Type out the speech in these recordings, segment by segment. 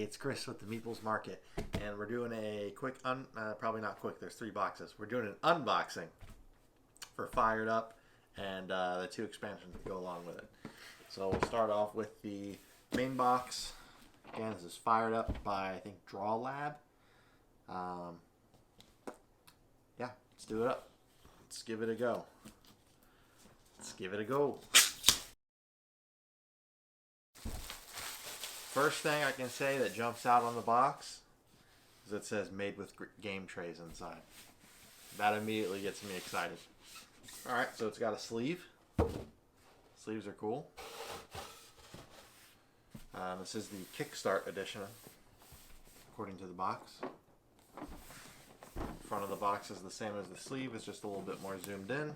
it's Chris with the Meeples Market, and we're doing a quick, probably not quick, there's 3 boxes. We're doing an unboxing for Fired Up and the 2 expansions that go along with it. So we'll start off with the main box. Again, this is Fired Up by, I think, Drawlab. Yeah, let's do it up. Let's give it a go. Let's give it a go. First thing I can say that jumps out on the box is it says made with game trays inside. That immediately gets me excited. Alright, so it's got a sleeve. Sleeves are cool. This is the Kickstart edition, according to the box. The front of the box is the same as the sleeve, it's just a little bit more zoomed in.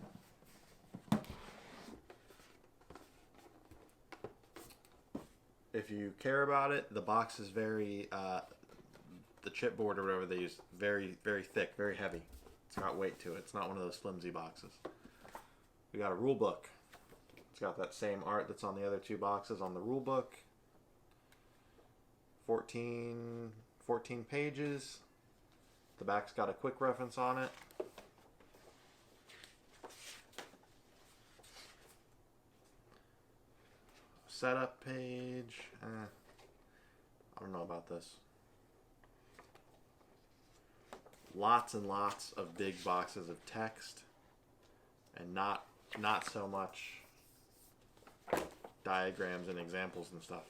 If you care about it, the box is very, the chipboard or whatever they use, very, very thick, very heavy. It's got weight to it. It's not one of those flimsy boxes. We got a rule book. It's got that same art that's on the other 2 boxes on the rule book. 14 pages. The back's got a quick reference on it. Setup page. I don't know about this. Lots and lots of big boxes of text, and not so much diagrams and examples and stuff.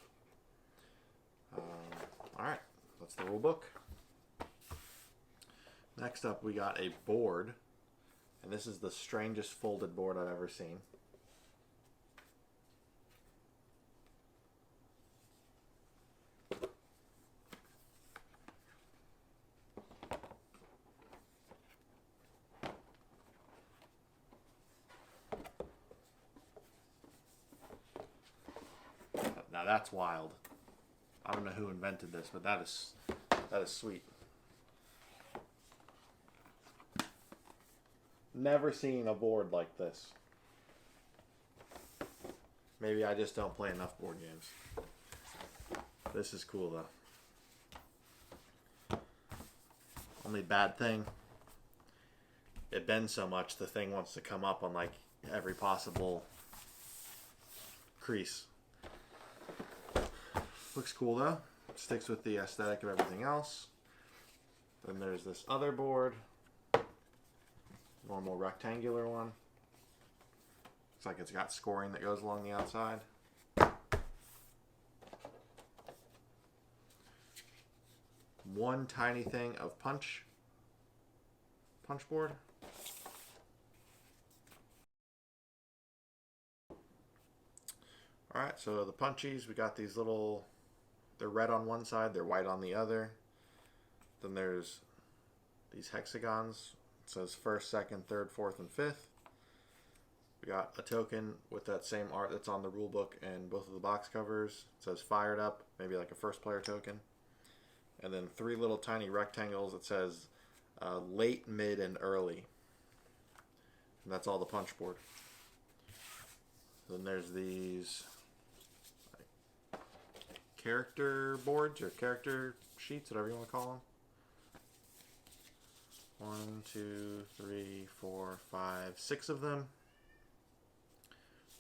All right, that's the rule book. Next up, we got a board, and this is the strangest folded board I've ever seen. Now that's wild. I don't know who invented this, but that is sweet. Never seen a board like this. Maybe I just don't play enough board games. This is cool though. Only bad thing, it bends so much the thing wants to come up on like every possible crease. Looks cool though. Sticks with the aesthetic of everything else. Then there's this other board. Normal rectangular one. Looks like it's got scoring that goes along the outside. One tiny thing of punch board. Alright, so the punchies, we got these little, they're red on one side, they're white on the other. Then there's these hexagons. It says 1st, 2nd, 3rd, 4th, and 5th. We got a token with that same art that's on the rule book and both of the box covers. It says Fired Up, maybe like a 1st player token. And then 3 little tiny rectangles that says late, mid, and early. And that's all the punch board. Then there's these character boards or character sheets, whatever you want to call them. 1, 2, 3, 4, 5, 6 of them.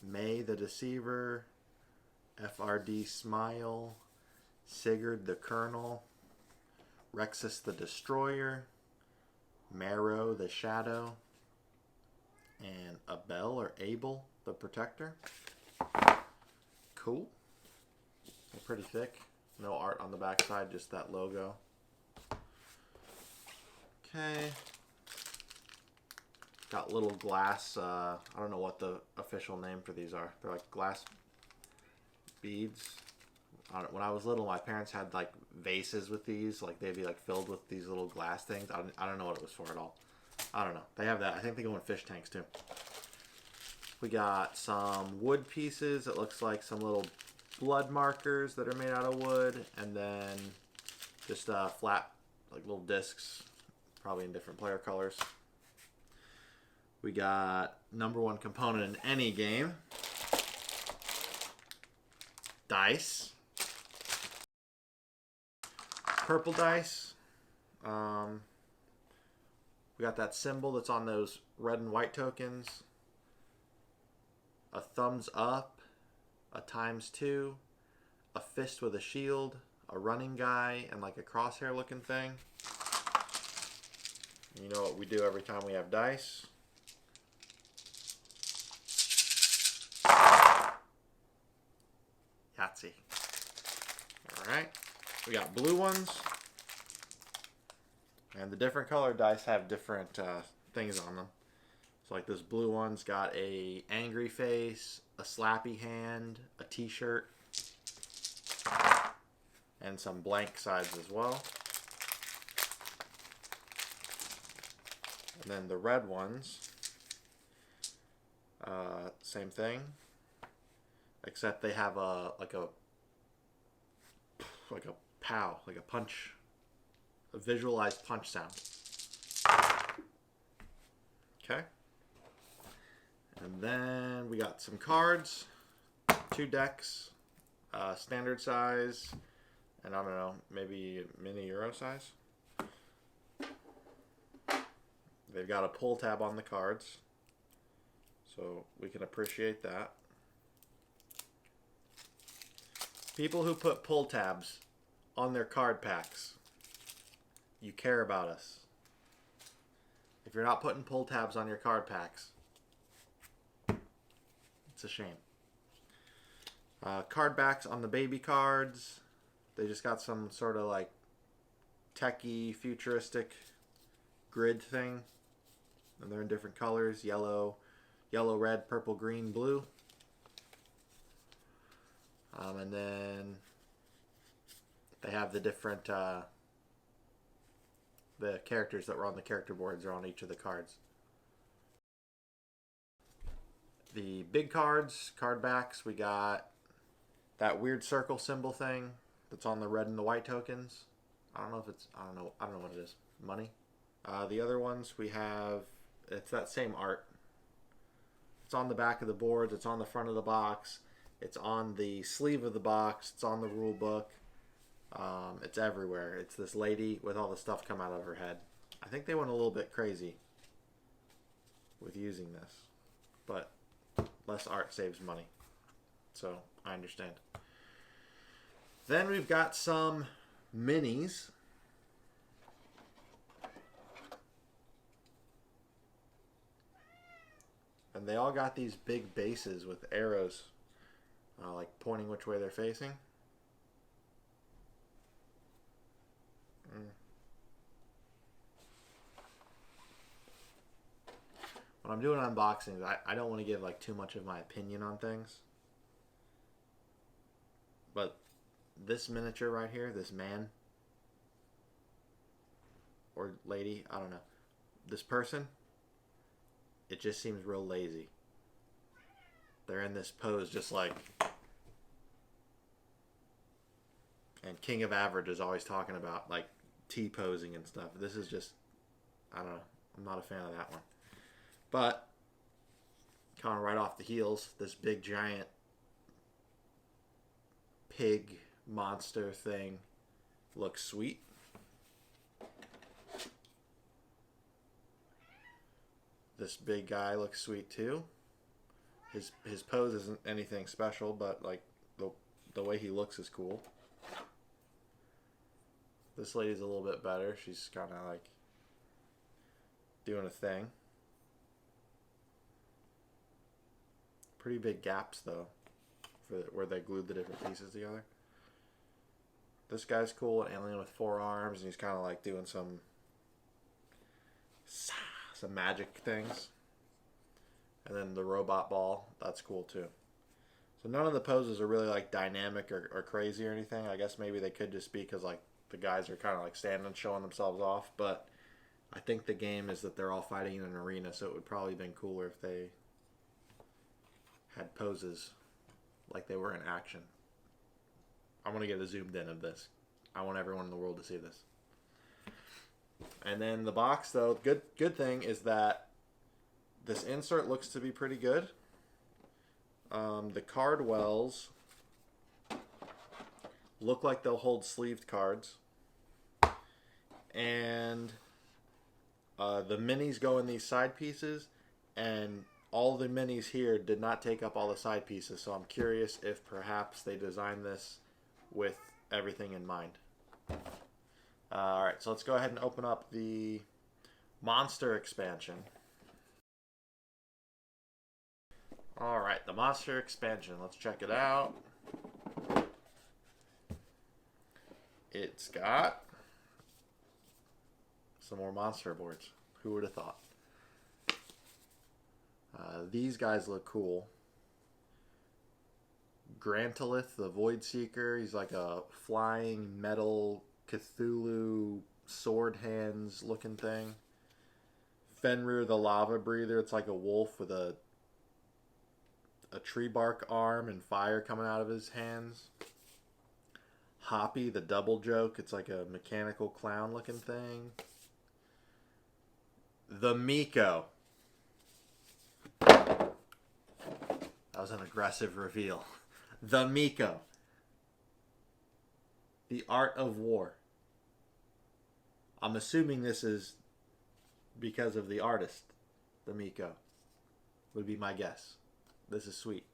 May the Deceiver, FRD Smile, Sigurd the Colonel, Rexus the Destroyer, Marrow the Shadow, and Abel or Abel the Protector. Cool. They're pretty thick. No art on the back side, just that logo. Okay. Got little glass, I don't know what the official name for these are. They're like glass beads. When I was little, my parents had like vases with these. Like they'd be like filled with these little glass things. I don't know what it was for at all. I don't know. They have that. I think they go in fish tanks too. We got some wood pieces. It looks like some little blood markers that are made out of wood. And then just flat like little discs. Probably in different player colors. We got #1 component in any game. Dice. Purple dice. We got that symbol that's on those red and white tokens. A thumbs up. A ×2. A fist with a shield. A running guy and like a crosshair looking thing. You know what we do every time we have dice. Yahtzee. Alright. We got blue ones. And the different colored dice have different things on them. So like this blue one's got a angry face, a slappy hand, a t-shirt, and some blank sides as well. And then the red ones, same thing, except they have a pow, like a punch, a visualized punch sound. Okay. And then we got some cards, 2 decks, standard size, and I don't know, maybe mini Euro size. They've got a pull tab on the cards, so we can appreciate that. People who put pull tabs on their card packs, you care about us. If you're not putting pull tabs on your card packs, it's a shame. Card backs on the baby cards. They just got some sort of like techie, futuristic grid thing. And they're in different colors. Yellow, red, purple, green, blue. And then they have the different the characters that were on the character boards are on each of the cards. The big cards, card backs, we got that weird circle symbol thing that's on the red and the white tokens. I don't know if it's, I don't know what it is. Money. The other ones we have, it's that same art. It's on the back of the boards, it's on the front of the box, it's on the sleeve of the box, it's on the rule book. It's everywhere. It's this lady with all the stuff come out of her head. I think they went a little bit crazy with using this, but less art saves money, so I understand. Then we've got some minis. And they all got these big bases with arrows like pointing which way they're facing. When I'm doing unboxings, I don't want to give like too much of my opinion on things. But this miniature right here, this man or lady, I don't know. This person, it just seems real lazy. They're in this pose just like... And King of Average is always talking about like T-posing and stuff. This is just, I don't know. I'm not a fan of that one. But, kind of right off the heels, this big giant pig monster thing looks sweet. This big guy looks sweet too. His pose isn't anything special, but like the way he looks is cool. This lady's a little bit better. She's kind of like doing a thing. Pretty big gaps though, for where they glued the different pieces together. This guy's cool, an alien with 4 arms, and he's kind of like doing some magic things. And then the robot ball, that's cool too. So none of the poses are really like dynamic or crazy or anything. I guess maybe they could just be because like the guys are kind of like standing and showing themselves off. But I think the game is that they're all fighting in an arena, so it would probably have been cooler if they had poses like they were in action. I want to get a zoomed in of this. I want everyone in the world to see this. And then the box, though, good thing is that this insert looks to be pretty good. The card wells look like they'll hold sleeved cards. and the minis go in these side pieces, and all the minis here did not take up all the side pieces, so I'm curious if perhaps they designed this with everything in mind. Alright, so let's go ahead and open up the monster expansion. Alright, the monster expansion. Let's check it out. It's got some more monster boards. Who would have thought? These guys look cool. Grantilith, the Void Seeker. He's like a flying metal Cthulhu sword hands looking thing. Fenrir, the Lava Breather. It's like a wolf with a tree bark arm and fire coming out of his hands. Hoppy, the Double Joke. It's like a mechanical clown looking thing. The Miko. That was an aggressive reveal. The Miko. The Art of War. I'm assuming this is because of the artist, the Miko. Would be my guess. This is sweet.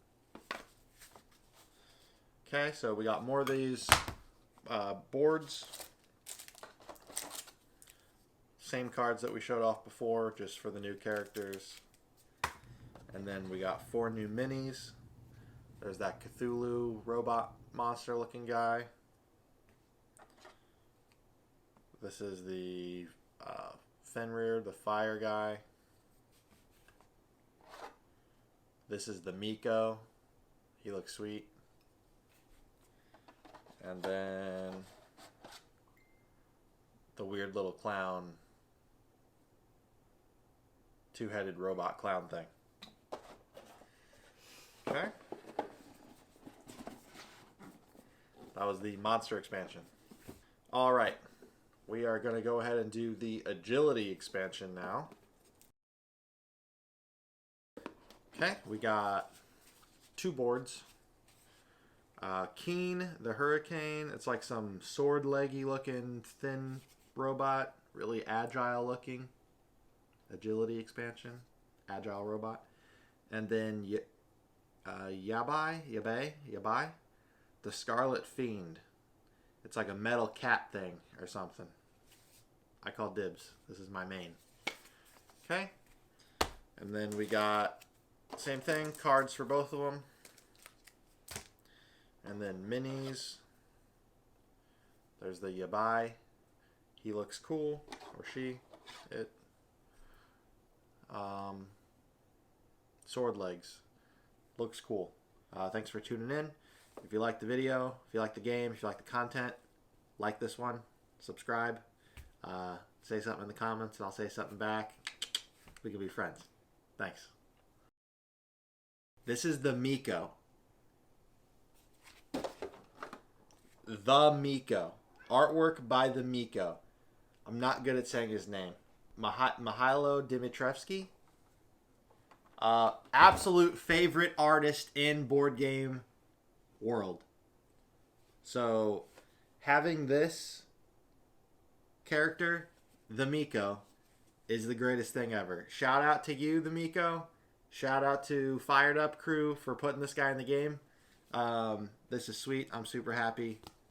Okay, so we got more of these boards. Same cards that we showed off before, just for the new characters. And then we got 4 new minis. There's that Cthulhu robot monster looking guy. This is the Fenrir, the fire guy. This is the Miko. He looks sweet. And then the weird little clown, two-headed robot clown thing. Okay. That was the monster expansion. Alright. We are going to go ahead and do the agility expansion now. Okay, we got 2 boards. Keen, the Hurricane. It's like some sword-leggy looking thin robot. Really agile looking. Agility expansion. Agile robot. And then Yabai, the Scarlet Fiend. It's like a metal cat thing or something. I call dibs. This is my main. Okay. And then we got same thing, cards for both of them. And then minis. There's the Yabai. He looks cool, or she, it. Sword legs. Looks cool. Thanks for tuning in. If you like the video, if you like the game, if you like the content, like this one, subscribe, say something in the comments, and I'll say something back. We can be friends. Thanks. This is the Miko. The Miko. Artwork by the Miko. I'm not good at saying his name. Mihajlo Dimitrievski. Absolute favorite artist in board game world. So having this character, the Miko, is the greatest thing ever. Shout out to you, the Miko. Shout out to Fired Up crew for putting this guy in the game. This is sweet. I'm super happy.